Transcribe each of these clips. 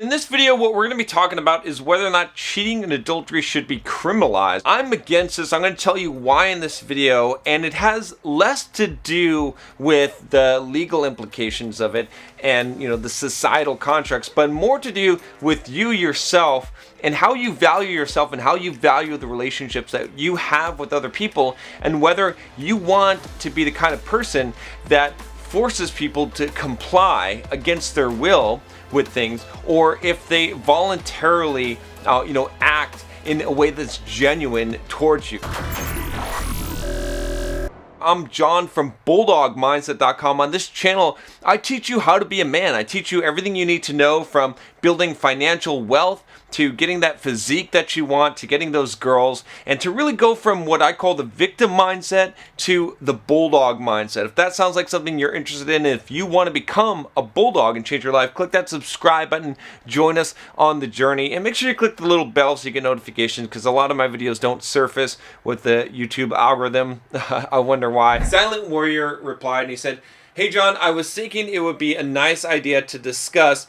In this video, what we're going to be talking about is whether or not cheating and adultery should be criminalized. I'm against this. I'm going to tell you why in this video, and it has less to do with the legal implications of it and, the societal contracts, but more to do with you yourself and how you value yourself and how you value the relationships that you have with other people, and whether you want to be the kind of person that forces people to comply against their will with things, or if they voluntarily act in a way that's genuine towards you. I'm John from BulldogMindset.com. On this channel, I teach you how to be a man. I teach you everything you need to know, from building financial wealth to getting that physique that you want, to getting those girls, and to really go from what I call the victim mindset to the bulldog mindset. If that sounds like something you're interested in, if you want to become a bulldog and change your life, click that subscribe button, join us on the journey, and make sure you click the little bell so you get notifications, because a lot of my videos don't surface with the YouTube algorithm. I wonder why. Silent Warrior replied and he said, "Hey John, I was thinking it would be a nice idea to discuss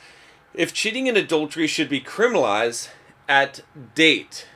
if cheating and adultery should be criminalized at date.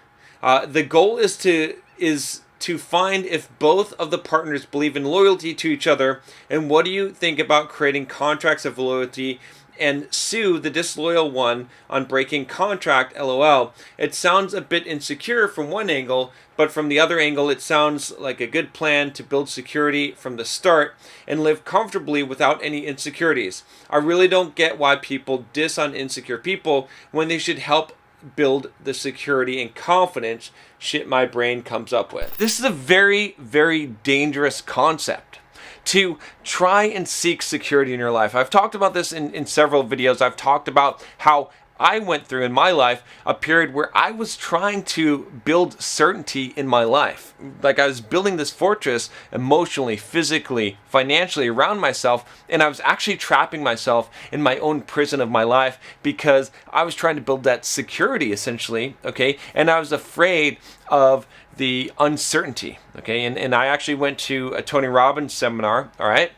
The goal is to find if both of the partners believe in loyalty to each other, and what do you think about creating contracts of loyalty and sue the disloyal one on breaking contract, LOL. It sounds a bit insecure from one angle, but from the other angle, it sounds like a good plan to build security from the start and live comfortably without any insecurities. I really don't get why people diss on insecure people when they should help build the security and confidence shit my brain comes up with." This is a very, very dangerous concept, to try and seek security in your life. I've talked about this in several videos. I've talked about how I went through in my life a period where I was trying to build certainty in my life. Like, I was building this fortress emotionally, physically, financially around myself, and I was actually trapping myself in my own prison of my life because I was trying to build that security, essentially, okay? And I was afraid of the uncertainty, okay? And I actually went to a Tony Robbins seminar, all right,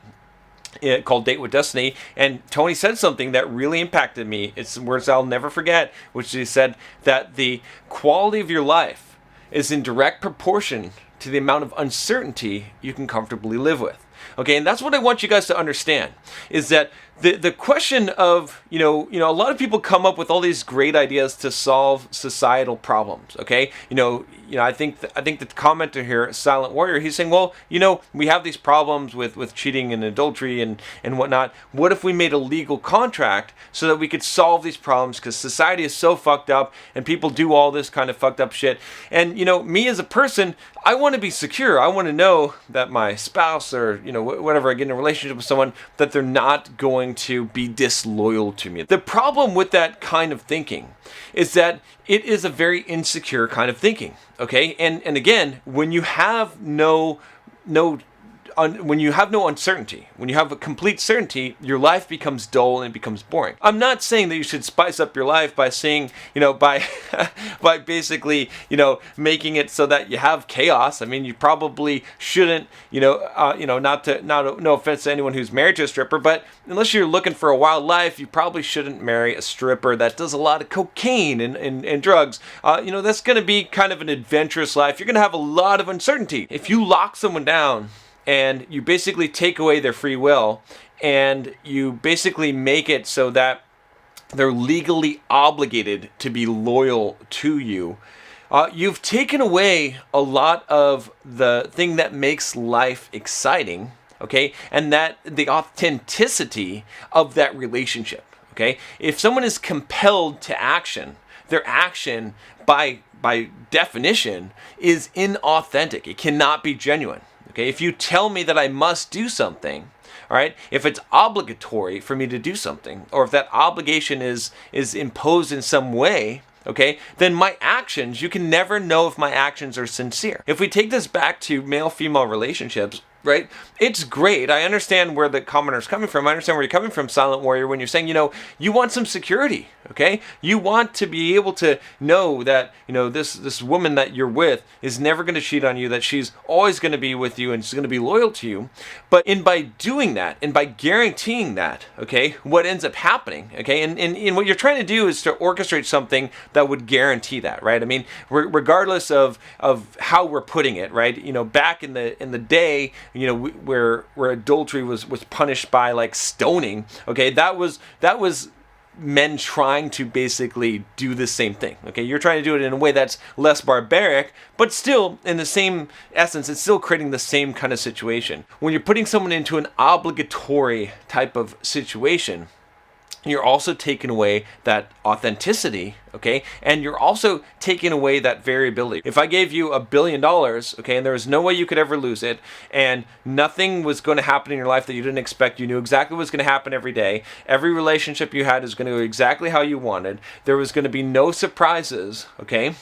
called Date with Destiny, and Tony said something that really impacted me. It's words I'll never forget, which he said that the quality of your life is in direct proportion to the amount of uncertainty you can comfortably live with. Okay, and that's what I want you guys to understand, is that the question of, a lot of people come up with all these great ideas to solve societal problems, okay? I think the commenter here, Silent Warrior, he's saying, well, we have these problems with cheating and adultery and whatnot. What if we made a legal contract so that we could solve these problems, because society is so fucked up and people do all this kind of fucked up shit. And, me as a person, I want to be secure. I want to know that my spouse or, whatever, I get in a relationship with someone, that they're not going to be disloyal to me. The problem with that kind of thinking is that it is a very insecure kind of thinking, okay? And again, when you have no uncertainty, when you have a complete certainty, your life becomes dull and it becomes boring. I'm not saying that you should spice up your life by saying, by by basically, making it so that you have chaos. I mean, you probably shouldn't, no offense to anyone who's married to a stripper, but unless you're looking for a wild life, you probably shouldn't marry a stripper that does a lot of cocaine and drugs. That's going to be kind of an adventurous life. You're going to have a lot of uncertainty. If you lock someone down and you basically take away their free will, and you basically make it so that they're legally obligated to be loyal to you, you've taken away a lot of the thing that makes life exciting, okay? And that the authenticity of that relationship, okay? If someone is compelled to action, their action by definition is inauthentic. It cannot be genuine. Okay, if you tell me that I must do something, all right, if it's obligatory for me to do something, or if that obligation is imposed in some way, okay, then my actions, you can never know if my actions are sincere. If we take this back to male-female relationships, right? It's great. I understand where the commenter's coming from. I understand where you're coming from, Silent Warrior, when you're saying, you want some security, okay? You want to be able to know that, this woman that you're with is never going to cheat on you, that she's always going to be with you and she's going to be loyal to you. But by doing that and by guaranteeing that, okay, what ends up happening, okay, and what you're trying to do is to orchestrate something that would guarantee that, right? I mean, regardless of how we're putting it, right? Back in the day, where adultery was punished by like stoning, okay, that was men trying to basically do the same thing. Okay, you're trying to do it in a way that's less barbaric, but still in the same essence, it's still creating the same kind of situation. When you're putting someone into an obligatory type of situation, you're also taking away that authenticity, okay? And you're also taking away that variability. If I gave you $1 billion, okay, and there was no way you could ever lose it, and nothing was going to happen in your life that you didn't expect, you knew exactly what was going to happen every day, every relationship you had is going to go exactly how you wanted, there was going to be no surprises, okay?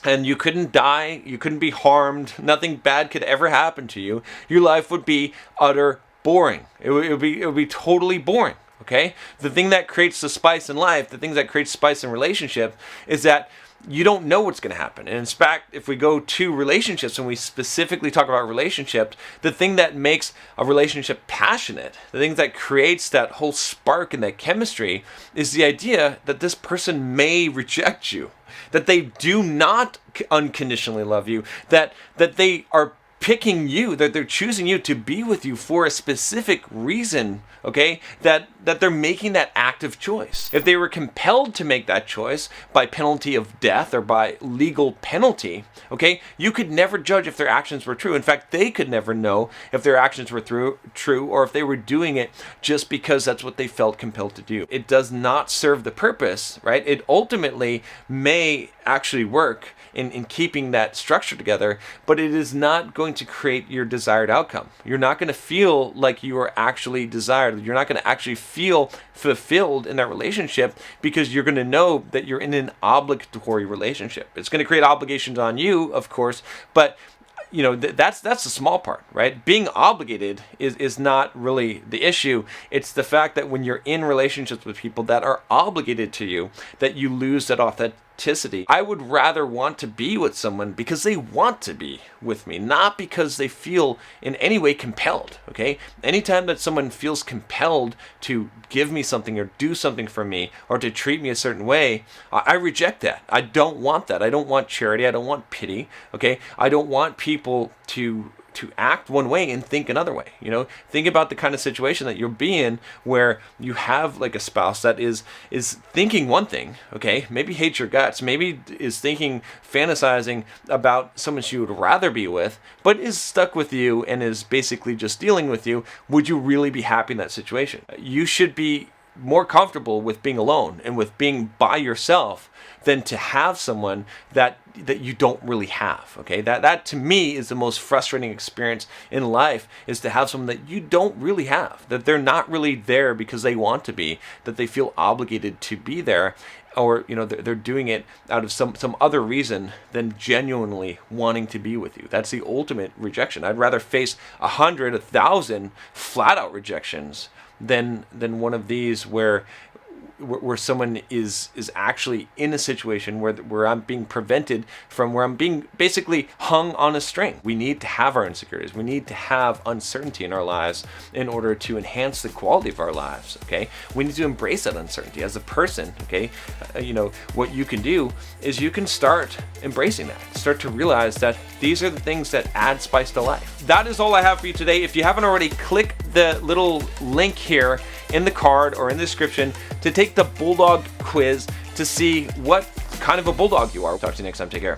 And you couldn't die, you couldn't be harmed, nothing bad could ever happen to you, your life would be utter boring. It would be totally boring. Okay? The thing that creates the spice in life, the things that create spice in relationship, is that you don't know what's going to happen. And in fact, if we go to relationships and we specifically talk about relationships, the thing that makes a relationship passionate, the thing that creates that whole spark and that chemistry, is the idea that this person may reject you, that they do not unconditionally love you, that they are picking you, that they're choosing you to be with you for a specific reason, okay? That they're making that active choice. If they were compelled to make that choice by penalty of death or by legal penalty, okay, you could never judge if their actions were true. In fact, they could never know if their actions were true or if they were doing it just because that's what they felt compelled to do. It does not serve the purpose, right? It ultimately may actually work in keeping that structure together, but it is not going to create your desired outcome. You're not going to feel like you are actually desired. You're not going to actually feel fulfilled in that relationship because you're going to know that you're in an obligatory relationship. It's going to create obligations on you, of course, but that's the small part, right? Being obligated is not really the issue. It's the fact that when you're in relationships with people that are obligated to you, that you lose that authenticity. I would rather want to be with someone because they want to be with me, not because they feel in any way compelled, okay? Anytime that someone feels compelled to give me something or do something for me or to treat me a certain way, I reject that. I don't want that. I don't want charity. I don't want pity, okay? I don't want people to act one way and think another way. Think about the kind of situation that you'll be in where you have like a spouse that is thinking one thing, okay, maybe hates your guts, maybe is fantasizing about someone she would rather be with, but is stuck with you and is basically just dealing with you. Would you really be happy in that situation? You should be more comfortable with being alone and with being by yourself than to have someone that you don't really have, okay? That to me is the most frustrating experience in life, is to have someone that you don't really have, that they're not really there because they want to be, that they feel obligated to be there, or they're doing it out of some other reason than genuinely wanting to be with you. That's the ultimate rejection. I'd rather face 100, 1,000 flat out rejections than one of these where someone is actually in a situation where I'm being prevented from, where I'm being basically hung on a string. We need to have our insecurities. We need to have uncertainty in our lives in order to enhance the quality of our lives, okay? We need to embrace that uncertainty as a person, okay? What you can do is you can start embracing that. Start to realize that these are the things that add spice to life. That is all I have for you today. If you haven't already, click the little link here in the card or in the description to take the Bulldog quiz to see what kind of a bulldog you are. Talk to you next time. Take care.